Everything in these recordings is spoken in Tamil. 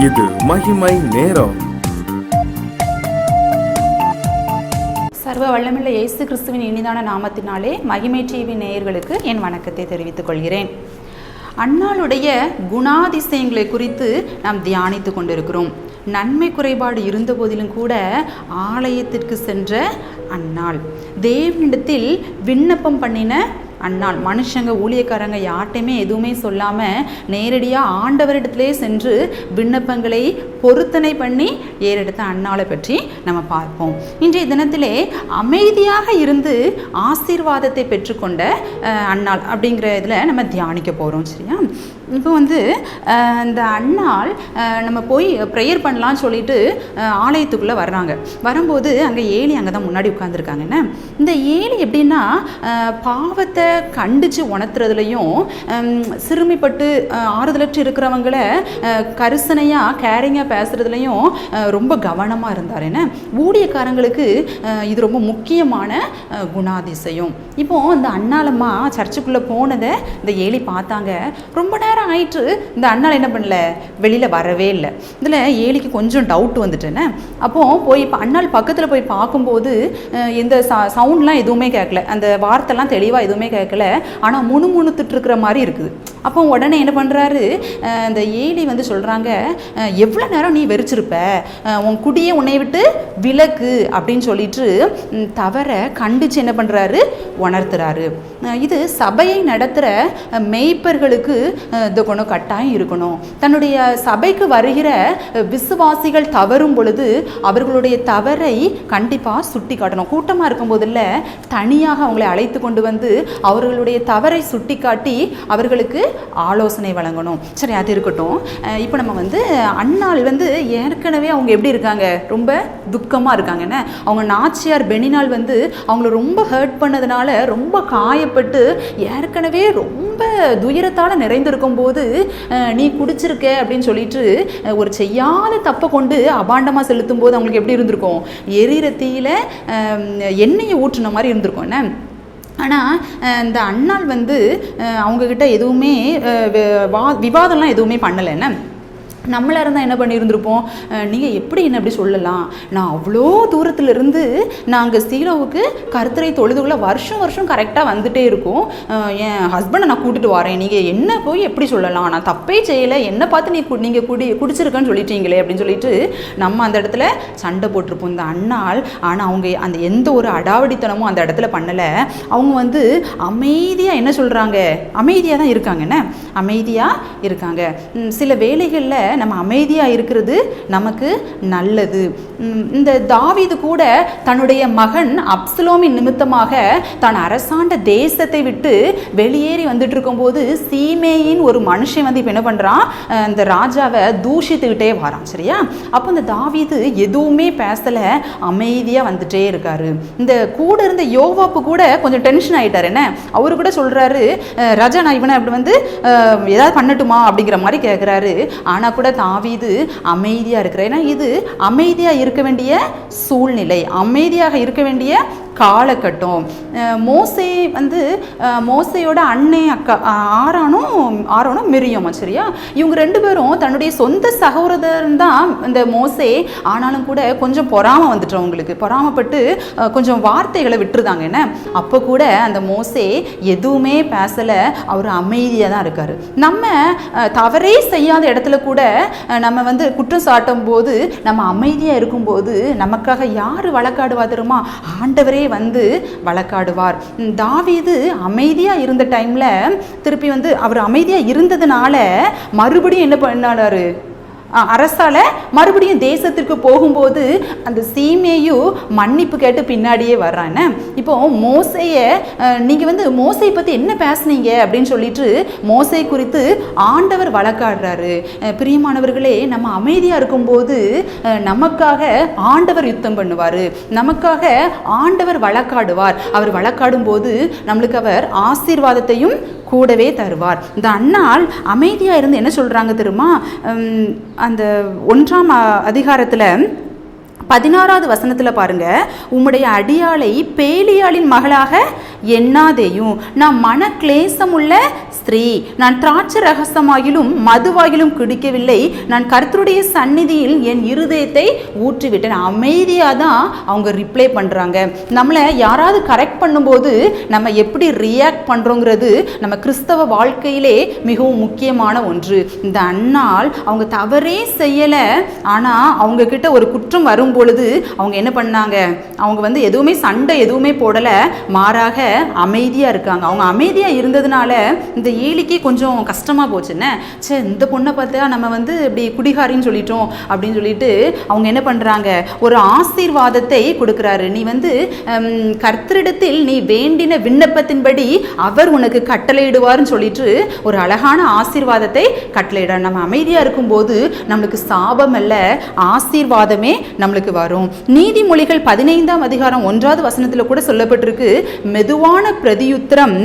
இது மகிமை நேரம். சர்வ வல்லமையுள்ள இயேசு கிறிஸ்துவின் இனிதான நாமத்தினாலே மகிமை டிவி நேயர்களுக்கு என் வணக்கத்தை தெரிவித்துக் கொள்கிறேன். அன்னாளுடைய குணாதிசயங்களை குறித்து நாம் தியானித்து கொண்டிருக்கிறோம். நன்மை குறைபாடு இருந்த போதிலும் கூட ஆலயத்திற்கு சென்ற அன்னாள், தேவனிடத்தில் விண்ணப்பம் பண்ணின அன்னாள். மனுஷங்க ஊழியக்காரங்க யார்ட்டையுமே எதுவுமே சொல்லாமல் நேரடியாக ஆண்டவரிடத்திலே சென்று விண்ணப்பங்களை பொருத்தனை பண்ணி ஏறெடுத்த அன்னாளை பற்றி நம்ம பார்ப்போம். இன்றைய தினத்திலே அமைதியாக இருந்து ஆசீர்வாதத்தை பெற்றுக்கொண்ட அன்னாள் அப்படிங்கிற இதில் நம்ம தியானிக்க போகிறோம். சரியா? இப்போ இந்த அன்னாள் நம்ம போய் ப்ரேயர் பண்ணலான்னு சொல்லிட்டு ஆலயத்துக்குள்ளே வர்றாங்க. வரும்போது அங்கே ஏலி அங்கே தான் முன்னாடி உட்காந்துருக்காங்கன்னு. இந்த ஏலி எப்படின்னா பாவத்தை கண்டித்து உணர்த்துறதுலையும் சிறுமிப்பட்டு ஆறுதலற்று இருக்கிறவங்களை கரிசனையாக கேரிங்காக பேசுகிறதுலையும் ரொம்ப கவனமாக இருந்தார். என்ன ஊழியக்காரங்களுக்கு இது ரொம்ப முக்கியமான குணாதிசயம். இப்போது இந்த அன்னாளம்மா சர்ச்சுக்குள்ளே போனதை இந்த ஏலி பார்த்தாங்க. ரொம்ப நேரம் ஆயிட்டு இந்த அண்ணாள் என்ன பண்ணல, வெளியில் வரவே இல்லை. இதில் ஏலிக்கு கொஞ்சம் டவுட் வந்துட்டேன்னு. அப்போது போய் இப்போ அண்ணாள் பக்கத்தில் போய் பார்க்கும்போது எந்த சவுண்ட்லாம் எதுவுமே கேட்கல, அந்த வார்த்தைலாம் தெளிவாக எதுவுமே கேட்கல. ஆனால் முணுமுணுத்துட்டு இருக்கிற மாதிரி இருக்குது. அப்போ உடனே என்ன பண்ணுறாரு, இந்த ஏலி சொல்கிறாங்க, எவ்வளோ நேரம் நீ வெறிச்சிருப்ப, உன் குடியை உன்னை விட்டு விலக்கு அப்படின்னு சொல்லிட்டு தவற கண்டித்து என்ன பண்ணுறாரு, உணர்த்துறாரு. இது சபையை நடத்துகிற மேய்ப்பர்களுக்கு இந்த குணம் கட்டாயம் இருக்கணும். தன்னுடைய சபைக்கு வருகிற விசுவாசிகள் தவறும் பொழுது அவர்களுடைய தவறை கண்டிப்பாக சுட்டி காட்டணும். கூட்டமாக இருக்கும் போதில் தனியாக அவங்களை அழைத்து கொண்டு வந்து அவர்களுடைய தவறை சுட்டி காட்டி அவர்களுக்கு ஆலோசனை வழங்கணும். சரி, அது இருக்கட்டும். இப்போ நம்ம அன்னாள் ஏற்கனவே அவங்க எப்படி இருக்காங்க, ரொம்ப துக்கமாக இருக்காங்கன்னு. அவங்க நாச்சியார் பெனினால் அவங்கள ரொம்ப ஹர்ட் பண்ணதுனால ரொம்ப காயப்பட்டு ஏற்கனவே ரொம்ப துயரத்தால் நிறைந்திருக்கும் போது நீ குடிச்சிருக்க அப்படின்னு சொல்லிட்டு ஒரு செய்யாத தப்பை கொண்டு அபாண்டமாக செலுத்தும் போது அவங்களுக்கு எப்படி இருந்திருக்கும், எரியிற தீயில எண்ணெயை ஊற்றுன மாதிரி இருந்திருக்கும். என்ன ஆனால் இந்த அன்னாள் அவங்கக்கிட்ட எதுவுமே விவாதம்லாம் எதுவுமே பண்ணலைன்னு. நம்மளாக இருந்தால் என்ன பண்ணியிருந்திருப்போம், நீங்கள் எப்படி என்ன அப்படி சொல்லலாம், நான் அவ்வளோ தூரத்துலேருந்து நாங்கள் சீலோவுக்கு கர்த்தரை தொழுதுக்குள்ள வருஷம் கரெக்டாக வந்துட்டே இருக்கோம், என் ஹஸ்பண்டை நான் கூட்டிகிட்டு வரேன், நீங்கள் என்ன போய் எப்படி சொல்லலாம், நான் தப்பே செய்யலை, என்னை பார்த்து நீங்கள் குடிச்சிருக்கேன்னு சொல்லிட்டீங்களே அப்படின்னு சொல்லிட்டு நம்ம அந்த இடத்துல சண்டை போட்டிருப்போம். இந்த அன்னாள் ஆனால் அவங்க அந்த எந்த ஒரு அடாவடித்தனமும் அந்த இடத்துல பண்ணலை. அவங்க அமைதியாக என்ன சொல்கிறாங்க, அமைதியாக தான் இருக்காங்க. என்ன அமைதியாக இருக்காங்க. சில வேளைகளில் நம்ம அமைதியாக இருக்கிறது நமக்கு நல்லது. இந்த தாவீது கூட தன்னுடைய மகன் அப்சலோமின் நிமித்தமாக தான் அரசாண்ட தேசத்தை விட்டு வெளியேறி வந்துட்டு இருக்கும்போது சீமேயின் ஒரு மனுஷன் இப்போ என்ன பண்ணுறான், இந்த ராஜாவை தூஷித்துக்கிட்டே வரான். சரியா? அப்போ இந்த தாவீது எதுவுமே பேசலை, அமைதியாக வந்துட்டே இருக்காரு. இந்த கூட இருந்த யோவாப்பு கூட கொஞ்சம் டென்ஷன் ஆகிட்டார். என்ன அவரு கூட சொல்கிறாரு, ராஜா நான் இவனை அப்படி ஏதாவது பண்ணட்டுமா அப்படிங்கிற மாதிரி கேட்குறாரு. ஆனால் கூட தாவீது அமைதியாக இருக்கிற. ஏன்னா இது அமைதியாக இருக்க வேண்டிய சூழ்நிலை, அமைதியாக இருக்க வேண்டிய காலகட்டம். மோசே மோசையோட அண்ணே அக்கா ஆரோனும் மிரியாமா. சரியா? இவங்க ரெண்டு பேரும் தன்னுடைய சொந்த சகோதரன் தான் இந்த மோசே. ஆனாலும் கூட கொஞ்சம் பொறாமப்பட்டு கொஞ்சம் வார்த்தைகளை விட்டுருதாங்க. என்ன அப்போ கூட அந்த மோசே எதுவுமே பேசலை, அவர் அமைதியாக தான் இருக்காரு. நம்ம தவறே செய்யாத இடத்துல கூட நம்ம குற்றம் சாட்டும் போது நம்ம அமைதியாக இருக்கும்போது நமக்காக யார் வழக்காடுவா தெரியுமா, ஆண்டவரே வழக்காடுவார். தாவீது அமைதியா இருந்த டைம்ல திருப்பி அவர் அமைதியா இருந்ததுனால மறுபடியும் என்ன பண்ணாரு, அரசால மறுபடியும் தேசத்திற்கு போகும்போது அந்த சீமேயும் மன்னிப்பு கேட்டு பின்னாடியே வர்றான்னு. இப்போ மோசையை நீங்கள் மோசையை பற்றி என்ன பேசுனீங்க அப்படின்னு சொல்லிட்டு மோசை குறித்து ஆண்டவர் வழக்காடுறாரு. பிரியமானவர்களே, நம்ம அமைதியாக இருக்கும்போது நமக்காக ஆண்டவர் யுத்தம் பண்ணுவார், நமக்காக ஆண்டவர் வழக்காடுவார். அவர் வழக்காடும் போது நம்மளுக்கு அவர் ஆசீர்வாதத்தையும் கூடவே தருவார். இந்த அன்னாள் அமைதியாக இருந்து என்ன சொல்கிறாங்க தெரியுமா, அந்த 1ஆம் அதிகாரத்தில் 16வது வசனத்தில் பாருங்க, உம்முடைய அடியாளை பேலியாளின் மகளாக எண்ணாதேயும், நான் மன கிளேசமுள்ள ஸ்திரீ, நான் திராட்சை ரகசமாகிலும் மதுவாகிலும் குடிக்கவில்லை, நான் கர்த்தருடைய சந்நிதியில் என் இருதயத்தை ஊற்றிவிட்டேன். அமைதியாக தான் அவங்க ரிப்ளை பண்ணுறாங்க. நம்மளை யாராவது கரெக்ட் பண்ணும்போது நம்ம எப்படி ரியாக்ட் பண்ணுறோங்கிறது நம்ம கிறிஸ்தவ வாழ்க்கையிலே மிகவும் முக்கியமான ஒன்று. இந்த அன்னாள் அவங்க தவறே செய்யலை, ஆனால் அவங்க கிட்ட ஒரு குற்றம் வரும் பொழுது அவங்க என்ன பண்ணாங்க, அவங்க எதுவுமே சண்டை எதுவுமே போடலை, மாறாக அமைதியாக இருக்காங்க. அவங்க அமைதியாக இருந்ததுனால இந்த ஏலிக்கு கொஞ்சம் கஷ்டமாக போச்சுன்னு, இந்த பொண்ணை பார்த்தா நம்ம இப்படி குடிகாரின்னு சொல்லிட்டோம் அப்படின்னு சொல்லிட்டு அவங்க என்ன பண்ணுறாங்க, ஒரு ஆசீர்வாதத்தை கொடுக்குறாரு. நீ கர்த்தரிடத்தில் நீ வேண்டின விண்ணப்பத்தின்படி அவர் உனக்கு கட்டளையிடுவார்னு சொல்லிட்டு ஒரு அழகான ஆசீர்வாதத்தை கட்டளையிடார். நம்ம அமைதியாக இருக்கும்போது நம்மளுக்கு சாபம் அல்ல, ஆசீர்வாதமே நம்மளுக்கு வரும். நீதிமொழிகள் 15ஆம் அதிகாரம் 1வது வசனத்தில் கூட சொல்லப்பட்டிருக்கு, மெதுவான பிரதியுத்திரம்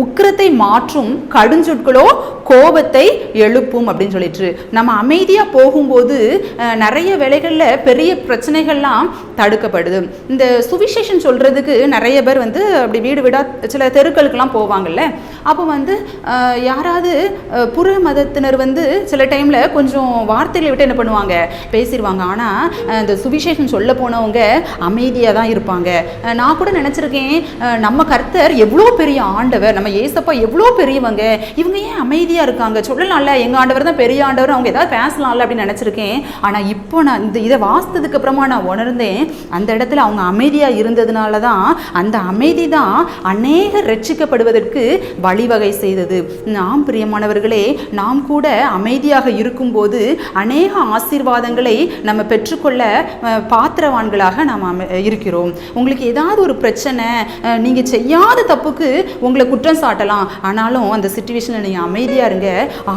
உக்கிரத்தை மாற்றும், கடுஞ்சொற்களோ கோபத்தை எழுப்பும் அப்படின்னு சொல்லிட்டு. நம்ம அமைதியாக போகும்போது நிறைய வேளைகளில் பெரிய பிரச்சனைகள்லாம் தடுக்கப்படுது. இந்த சுவிசேஷன் சொல்கிறதுக்கு நிறைய பேர் அப்படி வீடு வீடா சில தெருக்களுக்கெல்லாம் போவாங்கல்ல. அப்போ யாராவது புற மதத்தினர் சில டைமில் கொஞ்சம் வார்த்தைகளை விட்டு என்ன பண்ணுவாங்க, பேசிடுவாங்க. ஆனால் இந்த சுவிசேஷன் சொல்ல போனவங்க அமைதியாக தான் இருப்பாங்க. நான் கூட நினச்சிருக்கேன், நம்ம கர்த்தர் எவ்வளோ பெரிய ஆண்டவர், நம்ம ஏசப்பா எவ்வளோ பெரியவங்க, இவங்க ஏன் அமைதியாக இருக்காங்க, சொல்லலாம்ல எங்கள் ஆண்டவர் தான் பெரிய ஆண்டவர், அவங்க ஏதாவது பேசலாம்ல அப்படின்னு நினச்சிருக்கேன். ஆனால் இப்போ நான் இதை வாசித்ததுக்கு அப்புறமா நான் உணர்ந்தேன், அந்த இடத்துல அவங்க அமைதியாக இருந்ததுனால தான் அந்த அமைதி தான் அநேகர் ரட்சிக்கப்படுவதற்கு வழிவகை செய்தது. நாம் பிரியமானவர்களே, நாம் கூட அமைதியாக இருக்கும்போது அநேக ஆசீர்வாதங்களை நம்ம பெற்றுக்கொள்ள பாத்திரவான்களாக நாம் இருக்கிறோம். உங்களுக்கு ஏதாவது ஒரு பிரச்சனை, நீங்கள் செய்யாத தப்புக்கு உங்களை குற்றம் சாட்டலாம், ஆனாலும் அந்த சிச்சுவேஷனில் நீங்கள் அமைதியாக இருங்க,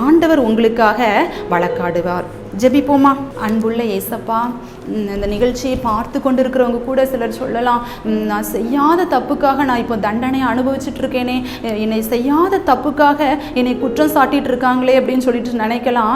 ஆண்டவர் உங்களுக்காக வழக்காடுவார். ஜெபிப்போமா. அன்புள்ள ஏசப்பா, இந்த நிகழ்ச்சியை பார்த்து கொண்டு இருக்கிறவங்க கூட சிலர் சொல்லலாம், நான் செய்யாத தப்புக்காக நான் இப்போ தண்டனை அனுபவிச்சுட்டு இருக்கேனே, என்னை செய்யாத தப்புக்காக என்னை குற்றம் சாட்டிட்டு இருக்காங்களே அப்படின்னு சொல்லிட்டு நினைக்கலாம்.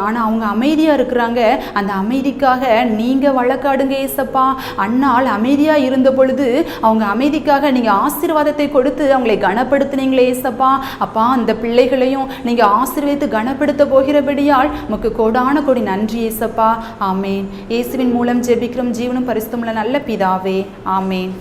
ஆனால் அவங்க அமைதியாக இருக்கிறாங்க. அந்த அமைதிக்காக நீங்கள் வழக்காடுங்க ஏசப்பா. அன்னாள் அமைதியாக இருந்த பொழுது அவங்க அமைதிக்காக நீங்கள் ஆசீர்வாதத்தை கொடுத்து அவங்களை கனப்படுத்தினீங்களே ஏசப்பா. அப்பா, அந்த பிள்ளைகளையும் நீங்கள் ஆசீர்வதித்து கனப்படுத்த போகிறபடியால் உமக்கு கோடான கோடி நன்றி ஏசப்பா. ஆமேன். இயேசுவின் மூலம் ஜெபிக்கிறோம் ஜீவனும் பரிசுத்தமுள்ள நல்ல பிதாவே. ஆமேன்.